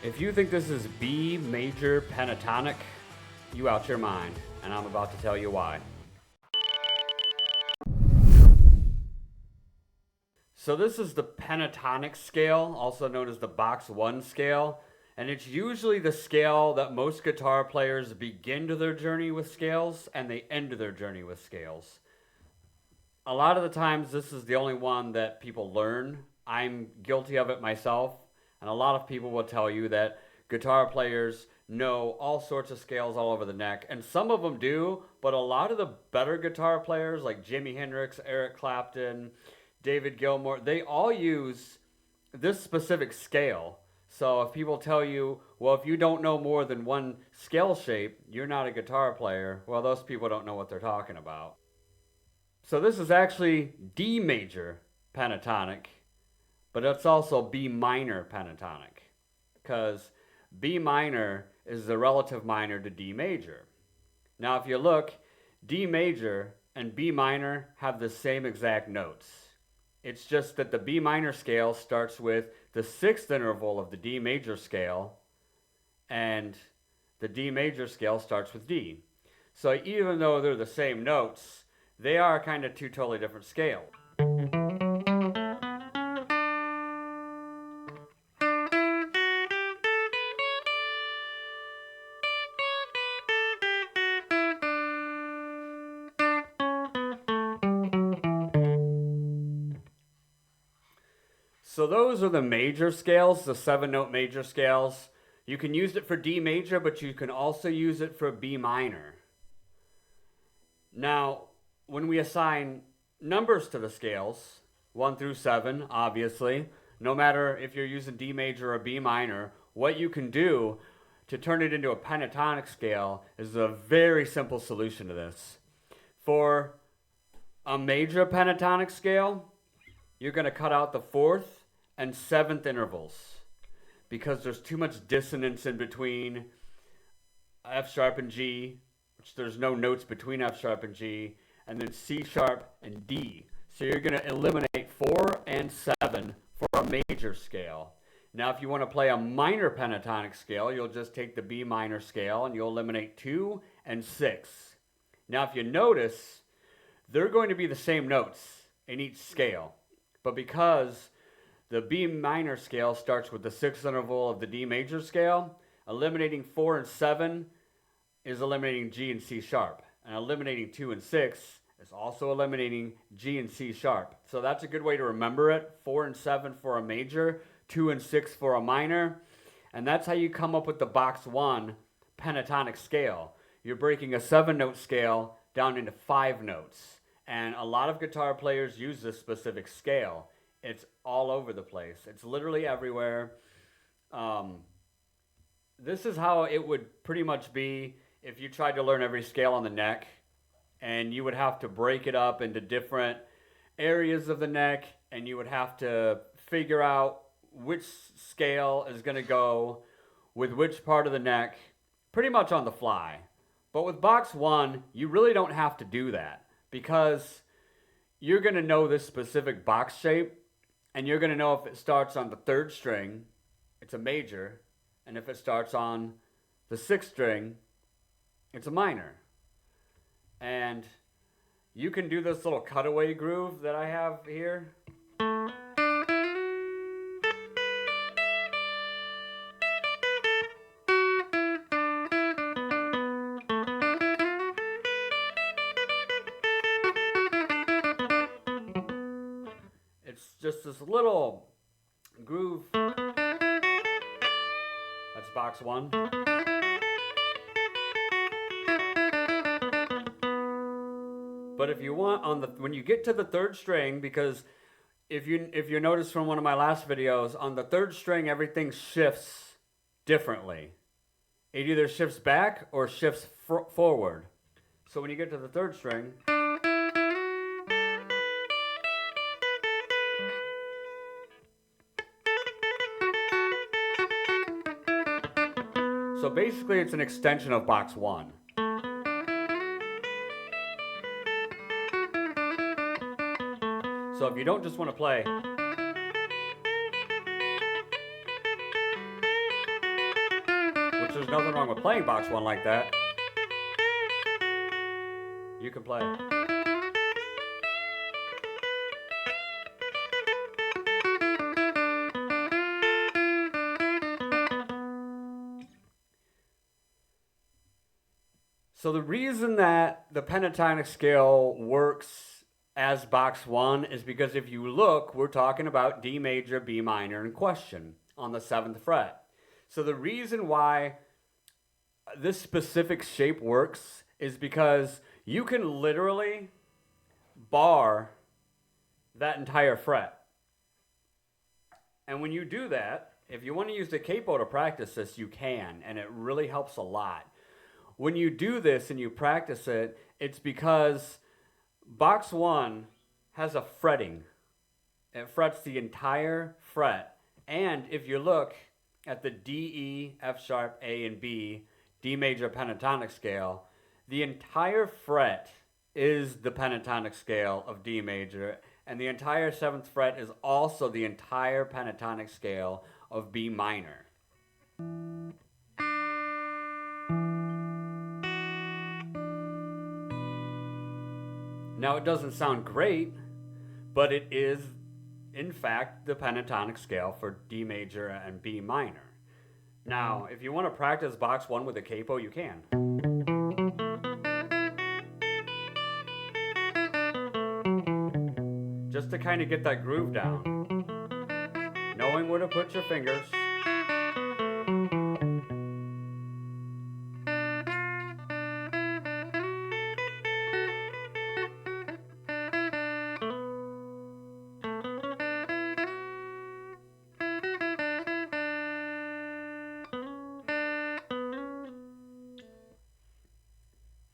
If you think this is B major pentatonic, you out your mind, and I'm about to tell you why. So this is the pentatonic scale, also known as the box 1 scale, and it's usually the scale that most guitar players begin to their journey with scales and they end their journey with scales. A lot of the times this is the only one that people learn. I'm guilty of it myself, and a lot of people will tell you that guitar players know all sorts of scales all over the neck, and some of them do, but a lot of the better guitar players like Jimi Hendrix, Eric Clapton, David Gilmour, they all use this specific scale. So if people tell you, well, if you don't know more than one scale shape, you're not a guitar player, well, those people don't know what they're talking about. So this is actually D major pentatonic, but it's also B minor pentatonic, because B minor is the relative minor to D major. Now if you look, D major and B minor have the same exact notes. It's just that the B minor scale starts with the 6th interval of the D major scale, and the D major scale starts with D. So even though they're the same notes, they are kind of two totally different scales. So those are the major scales, the 7-note major scales. You can use it for D major, but you can also use it for B minor. Now, when we assign numbers to the scales, 1 through 7, obviously, no matter if you're using D major or B minor, what you can do to turn it into a pentatonic scale is a very simple solution to this. For a major pentatonic scale, you're going to cut out the 4th and 7th intervals because there's too much dissonance in between F sharp and G, which there's no notes between F sharp and G, and then C sharp and D. So you're going to eliminate 4 and 7 for a major scale. Now if you want to play a minor pentatonic scale, you'll just take the B minor scale and you'll eliminate 2 and 6. Now if you notice, they're going to be the same notes in each scale. But because the B minor scale starts with the 6th interval of the D major scale, eliminating 4 and 7 is eliminating G and C sharp. And eliminating 2 and 6 is also eliminating G and C sharp. So that's a good way to remember it. 4 and 7 for a major, 2 and 6 for a minor. And that's how you come up with the box 1 pentatonic scale. You're breaking a 7-note scale down into 5 notes. And a lot of guitar players use this specific scale. It's all over the place. It's literally everywhere. This is how it would pretty much be if you tried to learn every scale on the neck, and you would have to break it up into different areas of the neck, and you would have to figure out which scale is going to go with which part of the neck, pretty much on the fly. But with box 1, you really don't have to do that, because you're going to know this specific box shape, and you're going to know if it starts on the 3rd string, it's a major, and if it starts on the 6th string, it's a minor. And you can do this little cutaway groove that I have here. It's just this little groove. That's box 1. But if you want, when you get to the 3rd string, because if you notice from one of my last videos, on the 3rd string everything shifts differently. It either shifts back or shifts forward. So when you get to the 3rd string, so basically it's an extension of box 1. So if you don't just want to play, there's nothing wrong with playing box 1 like that. You can play. So the reason that the pentatonic scale works as box 1 is because if you look, we're talking about D major, B minor in question on the 7th fret. So the reason why this specific shape works is because you can literally bar that entire fret. And when you do that, if you want to use the capo to practice this, you can, and it really helps a lot. When you do this and you practice it, it's because box 1 has a fretting. It frets the entire fret. And if you look at the D, E, F sharp, A, and B, D major pentatonic scale, the entire fret is the pentatonic scale of D major, and the entire 7th fret is also the entire pentatonic scale of B minor. Now, it doesn't sound great, but it is, in fact, the pentatonic scale for D major and B minor. Now, if you want to practice box 1 with a capo, you can. Just to kind of get that groove down. Knowing where to put your fingers.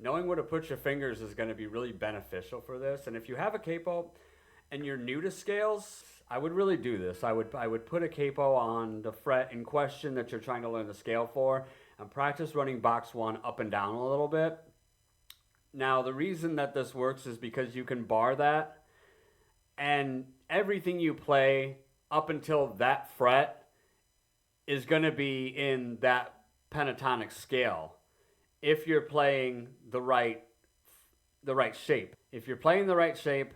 Knowing where to put your fingers is going to be really beneficial for this. And if you have a capo and you're new to scales, I would really do this. I would put a capo on the fret in question that you're trying to learn the scale for and practice running box 1 up and down a little bit. Now, the reason that this works is because you can bar that, and everything you play up until that fret is going to be in that pentatonic scale. If you're playing the right shape. If you're playing the right shape,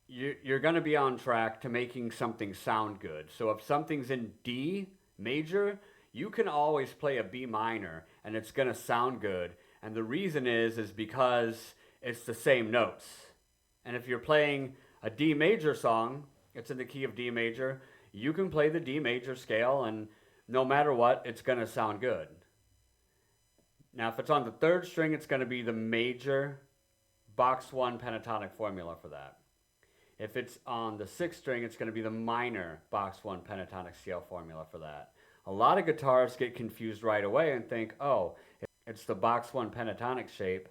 you're going to be on track to making something sound good. So if something's in D major, you can always play a B minor and it's going to sound good. And the reason is because it's the same notes. And if you're playing a D major song, it's in the key of D major, you can play the D major scale and no matter what, it's going to sound good. Now, if it's on the 3rd string, it's going to be the major box 1 pentatonic formula for that. If it's on the 6th string, it's going to be the minor box 1 pentatonic scale formula for that. A lot of guitarists get confused right away and think, oh, it's the box 1 pentatonic shape.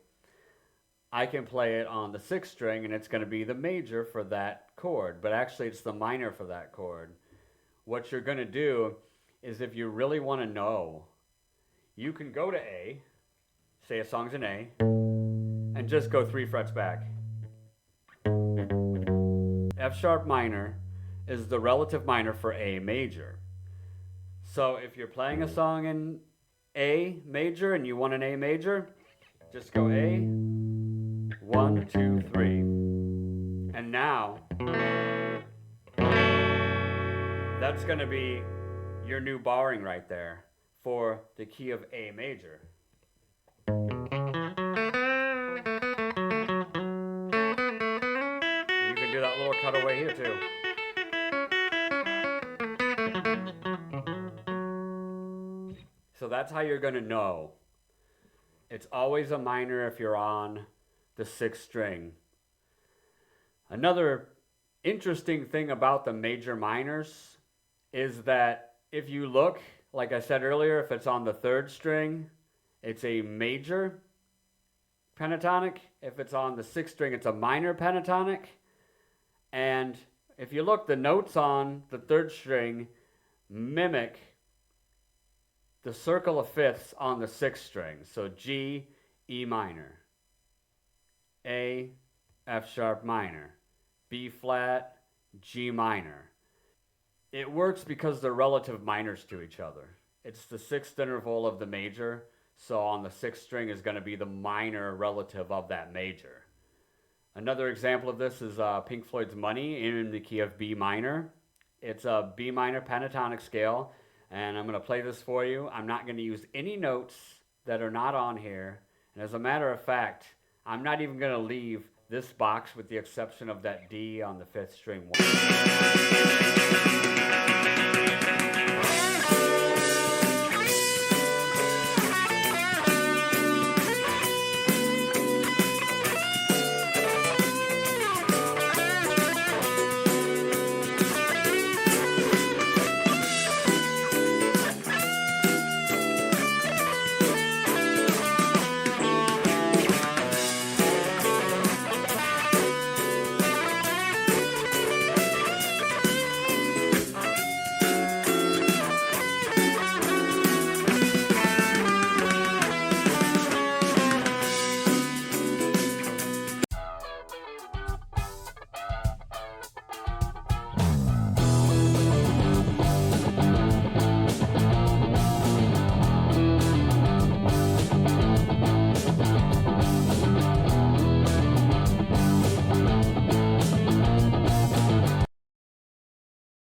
I can play it on the 6th string and it's going to be the major for that chord, but actually it's the minor for that chord. What you're going to do is if you really want to know, you can go to A, say a song's in A, and just go 3 frets back. F sharp minor is the relative minor for A major. So if you're playing a song in A major and you want an A major, just go A, 1, 2, 3. And now, that's going to be your new barring right there for the key of A major. You can do that little cutaway here too. So that's how you're going to know. It's always a minor if you're on the 6th string. Another interesting thing about the major minors is that if you look, like I said earlier, if it's on the 3rd string, it's a major pentatonic. If it's on the 6th string, it's a minor pentatonic. And if you look, the notes on the 3rd string mimic the circle of fifths on the 6th string. So G, E minor, A, F sharp minor, B flat, G minor. It works because they're relative minors to each other. It's the sixth interval of the major, so on the sixth string is going to be the minor relative of that major. Another example of this is Pink Floyd's Money in the key of B minor. It's a B minor pentatonic scale, and I'm going to play this for you. I'm not going to use any notes that are not on here, and as a matter of fact, I'm not even going to leave this box with the exception of that D on the fifth string.